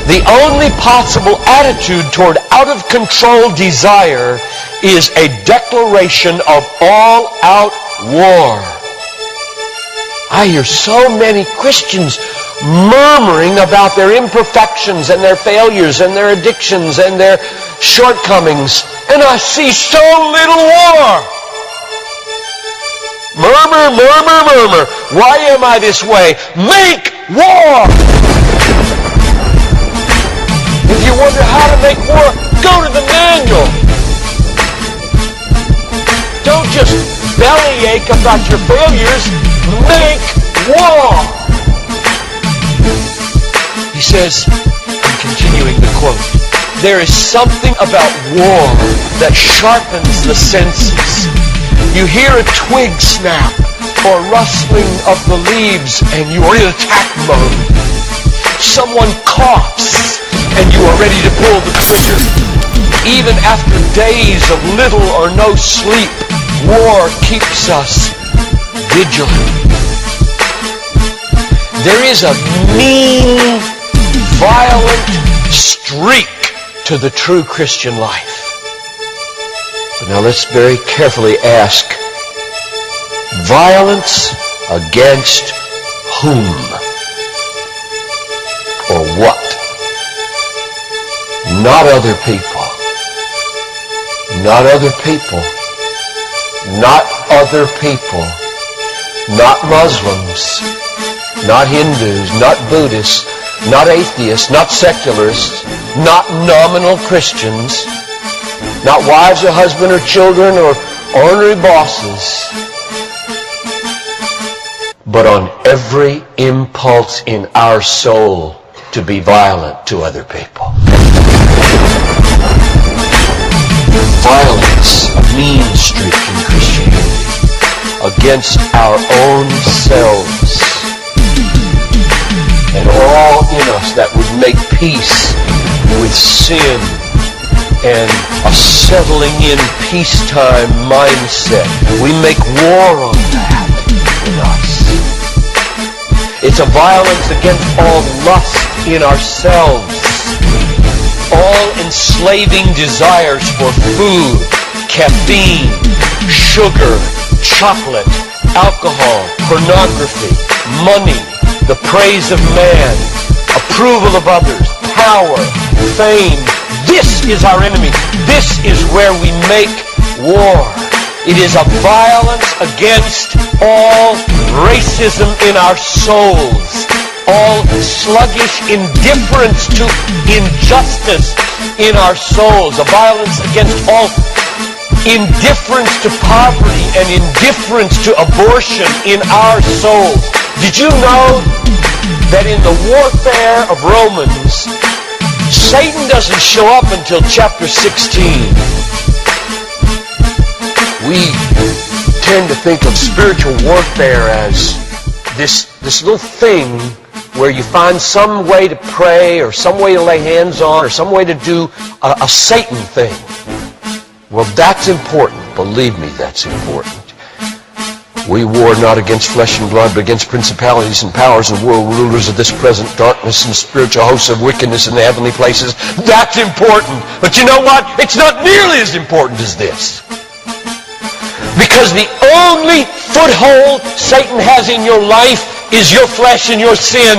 The only possible attitude toward out-of-control desire is a declaration of all-out war. I hear so many Christians murmuring about their imperfections and their failures and their addictions and their shortcomings, and I see so little war. Murmur, murmur, murmur. Why am I this way? Make war! If you wonder how to make war, go to the manual. Don't just bellyache about your failures. Make war! He says, I'm continuing the quote, there is something about war that sharpens the senses. You hear a twig snap or rustling of the leaves and you are in attack mode. Someone coughs and you are ready to pull the trigger. Even after days of little or no sleep, war keeps us vigilant. There is a mean, violent streak to the true Christian life. But now let's very carefully ask, violence against whom? Or what? Not other people. Not other people. Not other people. Not Muslims. Not Hindus. Not Buddhists. Not atheists. Not secularists. Not nominal Christians. Not wives or husband or children or ornery bosses. But on every impulse in our soul to be violent to other people. Violence, a mean streak in Christianity, against our own selves and all in us that would make peace with sin and a settling in peacetime mindset. We make war on that in us. It's a violence against all lust in ourselves, all enslaving desires for food, caffeine, sugar, chocolate, alcohol, pornography, money, the praise of man, approval of others, power, fame. This is our enemy. This is where we make war. It is a violence against all racism in our souls, all sluggish indifference to injustice in our souls, a violence against all indifference to poverty and indifference to abortion in our souls. Did you know that in the warfare of Romans, Satan doesn't show up until chapter 16. We tend to think of spiritual warfare as this little thing where you find some way to pray or some way to lay hands on or some way to do a Satan thing. Well, that's important. Believe me, that's important. We war not against flesh and blood, but against principalities and powers and world rulers of this present darkness and spiritual hosts of wickedness in the heavenly places. That's important. But you know what? It's not nearly as important as this. Because the only foothold Satan has in your life is your flesh and your sin.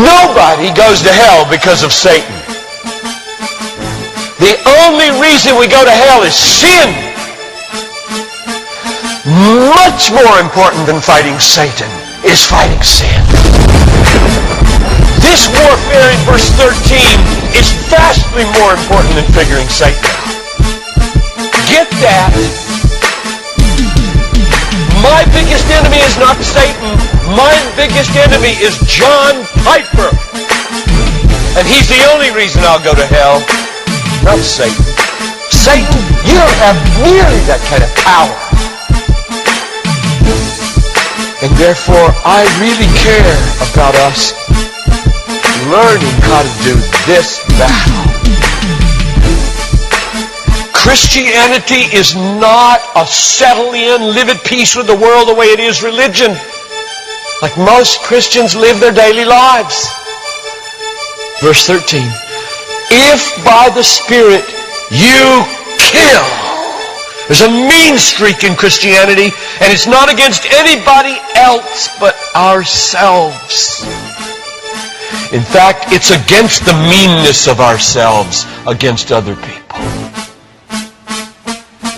Nobody goes to hell because of Satan. The only reason we go to hell is sin. Much more important than fighting Satan is fighting sin. This warfare in verse 13 is vastly more important than figuring Satan out. Get that. My biggest enemy is not Satan. My biggest enemy is John Piper. And he's the only reason I'll go to hell, not Satan. Satan, you don't have nearly that kind of power. And therefore, I really care about us learning how to do this battle. Christianity is not a settle in, live at peace with the world the way it is religion. Like most Christians live their daily lives. Verse 13. If by the Spirit you kill. There's a mean streak in Christianity, and it's not against anybody else but ourselves. In fact, it's against the meanness of ourselves against other people.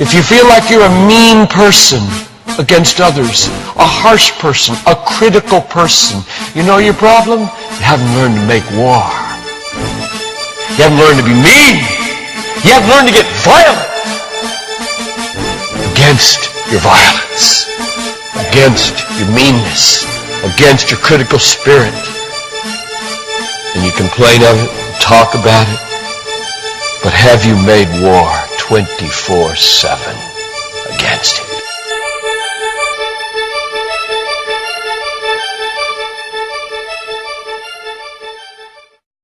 If you feel like you're a mean person against others, a harsh person, a critical person, you know your problem? You haven't learned to make war. You haven't learned to be mean. You haven't learned to get violent against your violence, against your meanness, against your critical spirit. And you complain of it, talk about it, but have you made war 24/7 against it?